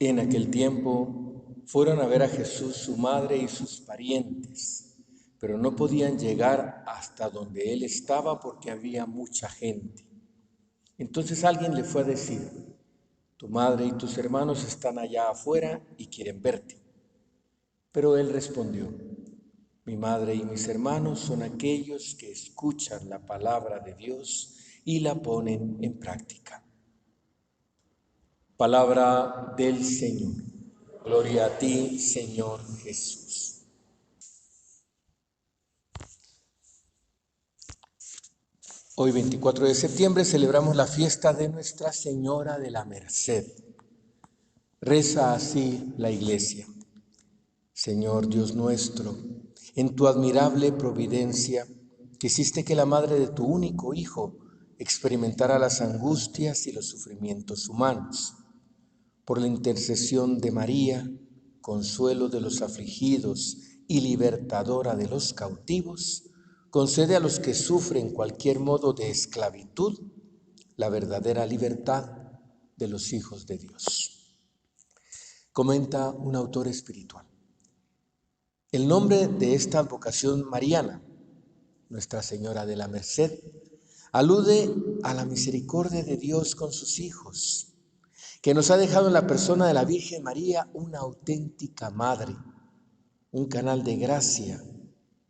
En aquel tiempo fueron a ver a Jesús su madre y sus parientes, pero no podían llegar hasta donde él estaba porque había mucha gente. Entonces alguien le fue a decir: tu madre y tus hermanos están allá afuera y quieren verte. Pero él respondió: mi madre y mis hermanos son aquellos que escuchan la palabra de Dios y la ponen en práctica. Palabra del Señor. Gloria a ti, Señor Jesús. Hoy, 24 de septiembre, celebramos la fiesta de Nuestra Señora de la Merced. Reza así la Iglesia: Señor Dios nuestro, en tu admirable providencia, quisiste que la madre de tu único Hijo experimentara las angustias y los sufrimientos humanos. Por la intercesión de María, consuelo de los afligidos y libertadora de los cautivos, concede a los que sufren cualquier modo de esclavitud la verdadera libertad de los hijos de Dios. Comenta un autor espiritual: el nombre de esta advocación mariana, Nuestra Señora de la Merced, alude a la misericordia de Dios con sus hijos, que nos ha dejado en la persona de la Virgen María una auténtica madre, un canal de gracia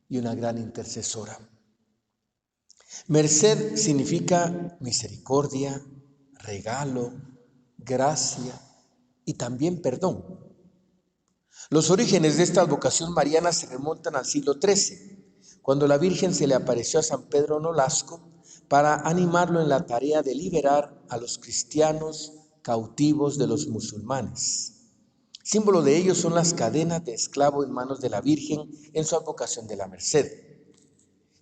y una gran intercesora. Merced significa misericordia, regalo, gracia y también perdón. Los orígenes de esta advocación mariana se remontan al siglo XIII, cuando la Virgen se le apareció a San Pedro Nolasco para animarlo en la tarea de liberar a los cristianos cautivos de los musulmanes. Símbolo de ello son las cadenas de esclavo en manos de la Virgen en su advocación de la Merced.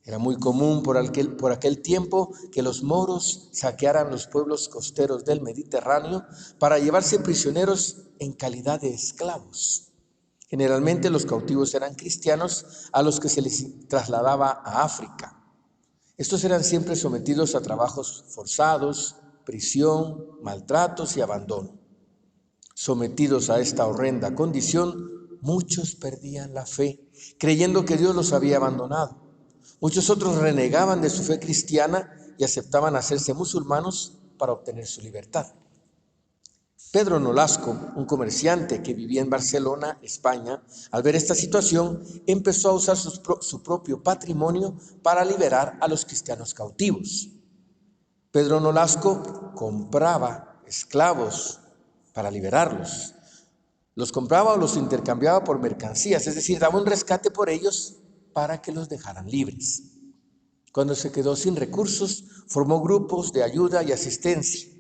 Era muy común por aquel tiempo que los moros saquearan los pueblos costeros del Mediterráneo para llevarse prisioneros en calidad de esclavos. Generalmente los cautivos eran cristianos a los que se les trasladaba a África. Estos eran siempre sometidos a trabajos forzados, prisión, maltratos y abandono. Sometidos a esta horrenda condición, muchos perdían la fe, creyendo que Dios los había abandonado. Muchos otros renegaban de su fe cristiana y aceptaban hacerse musulmanos para obtener su libertad. Pedro Nolasco, un comerciante que vivía en Barcelona, España, al ver esta situación, empezó a usar su propio patrimonio para liberar a los cristianos cautivos. Pedro Nolasco compraba esclavos para liberarlos. Los compraba o los intercambiaba por mercancías, es decir, daba un rescate por ellos para que los dejaran libres. Cuando se quedó sin recursos, formó grupos de ayuda y asistencia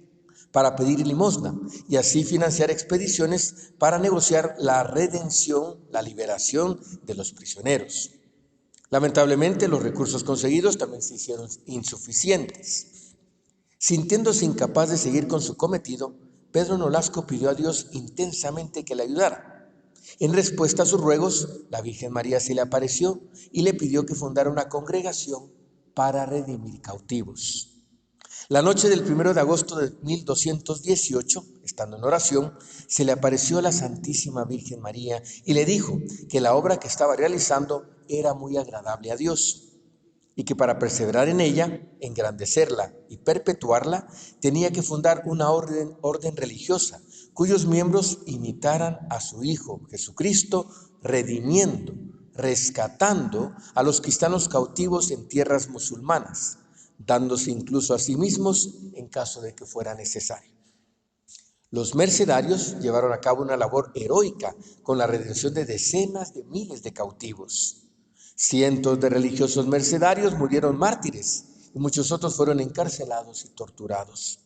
para pedir limosna y así financiar expediciones para negociar la redención, la liberación de los prisioneros. Lamentablemente, los recursos conseguidos también se hicieron insuficientes. Sintiéndose incapaz de seguir con su cometido, Pedro Nolasco pidió a Dios intensamente que le ayudara. En respuesta a sus ruegos, la Virgen María se le apareció y le pidió que fundara una congregación para redimir cautivos. La noche del 1 de agosto de 1218, estando en oración, se le apareció la Santísima Virgen María y le dijo que la obra que estaba realizando era muy agradable a Dios y que para perseverar en ella, engrandecerla y perpetuarla, tenía que fundar una orden religiosa cuyos miembros imitaran a su Hijo Jesucristo, redimiendo, rescatando a los cristianos cautivos en tierras musulmanas, dándose incluso a sí mismos en caso de que fuera necesario. Los mercedarios llevaron a cabo una labor heroica con la redención de decenas de miles de cautivos. Cientos de religiosos mercedarios murieron mártires y muchos otros fueron encarcelados y torturados.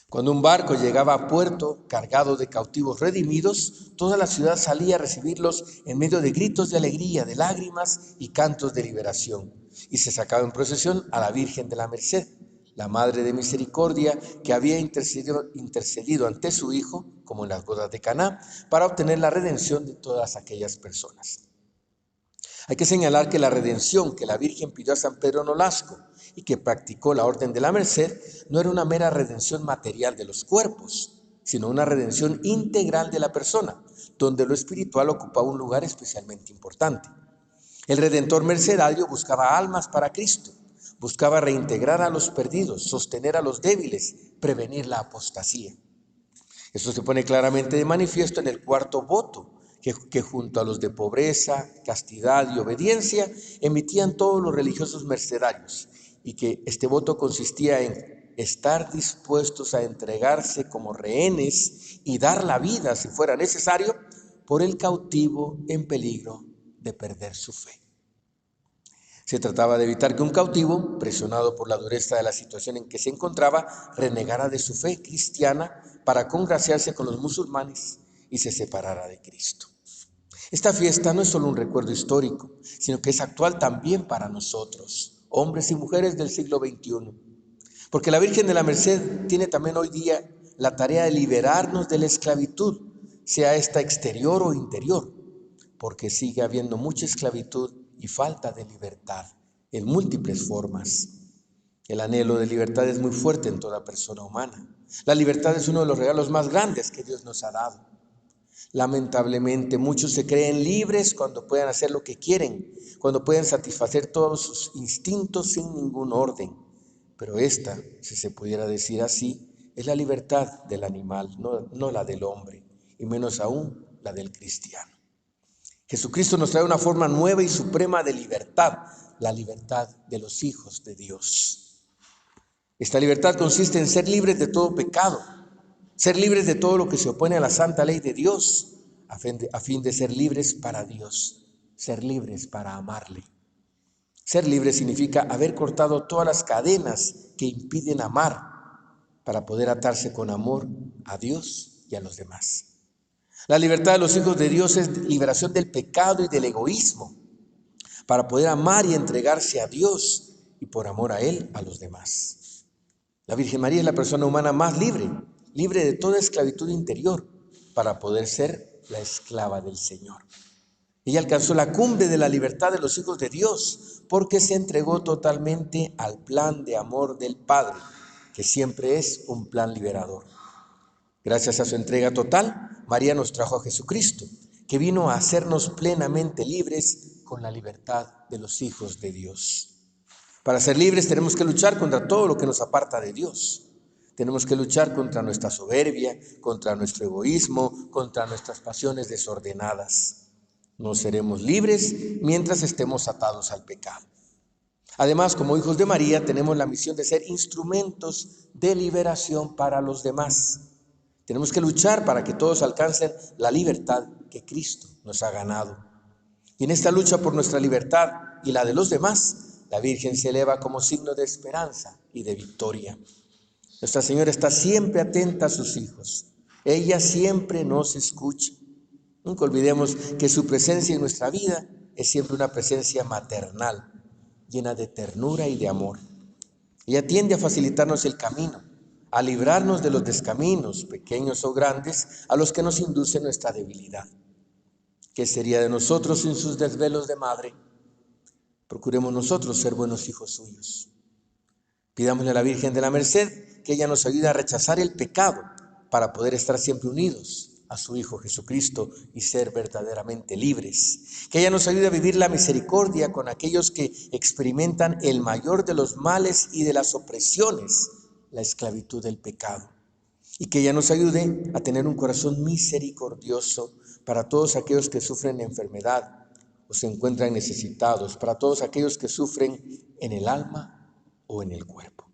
Cuando un barco llegaba a puerto cargado de cautivos redimidos, toda la ciudad salía a recibirlos en medio de gritos de alegría, de lágrimas y cantos de liberación. Y se sacaba en procesión a la Virgen de la Merced, la Madre de Misericordia, que había intercedido ante su Hijo, como en las bodas de Caná, para obtener la redención de todas aquellas personas. Hay que señalar que la redención que la Virgen pidió a San Pedro Nolasco y que practicó la Orden de la Merced no era una mera redención material de los cuerpos, sino una redención integral de la persona, donde lo espiritual ocupaba un lugar especialmente importante. El Redentor mercedario buscaba almas para Cristo, buscaba reintegrar a los perdidos, sostener a los débiles, prevenir la apostasía. Esto se pone claramente de manifiesto en el cuarto voto, que junto a los de pobreza, castidad y obediencia emitían todos los religiosos mercedarios, y que este voto consistía en estar dispuestos a entregarse como rehenes y dar la vida, si fuera necesario, por el cautivo en peligro de perder su fe. Se trataba de evitar que un cautivo, presionado por la dureza de la situación en que se encontraba, renegara de su fe cristiana para congraciarse con los musulmanes y se separara de Cristo. Esta fiesta no es solo un recuerdo histórico, sino que es actual también para nosotros, hombres y mujeres del siglo XXI. Porque la Virgen de la Merced tiene también hoy día la tarea de liberarnos de la esclavitud, sea esta exterior o interior, porque sigue habiendo mucha esclavitud y falta de libertad en múltiples formas. El anhelo de libertad es muy fuerte en toda persona humana. La libertad es uno de los regalos más grandes que Dios nos ha dado. Lamentablemente, muchos se creen libres cuando pueden hacer lo que quieren, cuando pueden satisfacer todos sus instintos sin ningún orden. Pero esta, si se pudiera decir así, es la libertad del animal, no la del hombre, y menos aún la del cristiano. Jesucristo nos trae una forma nueva y suprema de libertad, la libertad de los hijos de Dios. Esta libertad consiste en ser libres de todo pecado, ser libres de todo lo que se opone a la santa ley de Dios, a fin de ser libres para Dios, ser libres para amarle. Ser libre significa haber cortado todas las cadenas que impiden amar para poder atarse con amor a Dios y a los demás. La libertad de los hijos de Dios es liberación del pecado y del egoísmo para poder amar y entregarse a Dios y por amor a Él, a los demás. La Virgen María es la persona humana más libre, libre de toda esclavitud interior para poder ser la esclava del Señor. Ella alcanzó la cumbre de la libertad de los hijos de Dios porque se entregó totalmente al plan de amor del Padre, que siempre es un plan liberador. Gracias a su entrega total, María nos trajo a Jesucristo, que vino a hacernos plenamente libres con la libertad de los hijos de Dios. Para ser libres tenemos que luchar contra todo lo que nos aparta de Dios. Tenemos que luchar contra nuestra soberbia, contra nuestro egoísmo, contra nuestras pasiones desordenadas. No seremos libres mientras estemos atados al pecado. Además, como hijos de María, tenemos la misión de ser instrumentos de liberación para los demás. Tenemos que luchar para que todos alcancen la libertad que Cristo nos ha ganado. Y en esta lucha por nuestra libertad y la de los demás, la Virgen se eleva como signo de esperanza y de victoria. Nuestra Señora está siempre atenta a sus hijos. Ella siempre nos escucha. Nunca olvidemos que su presencia en nuestra vida es siempre una presencia maternal, llena de ternura y de amor. Ella tiende a facilitarnos el camino, a librarnos de los descaminos, pequeños o grandes, a los que nos induce nuestra debilidad. ¿Qué sería de nosotros sin sus desvelos de madre? Procuremos nosotros ser buenos hijos suyos. Pidámosle a la Virgen de la Merced que ella nos ayude a rechazar el pecado para poder estar siempre unidos a su Hijo Jesucristo y ser verdaderamente libres. Que ella nos ayude a vivir la misericordia con aquellos que experimentan el mayor de los males y de las opresiones, la esclavitud del pecado. Y que ella nos ayude a tener un corazón misericordioso para todos aquellos que sufren enfermedad o se encuentran necesitados, para todos aquellos que sufren en el alma o en el cuerpo.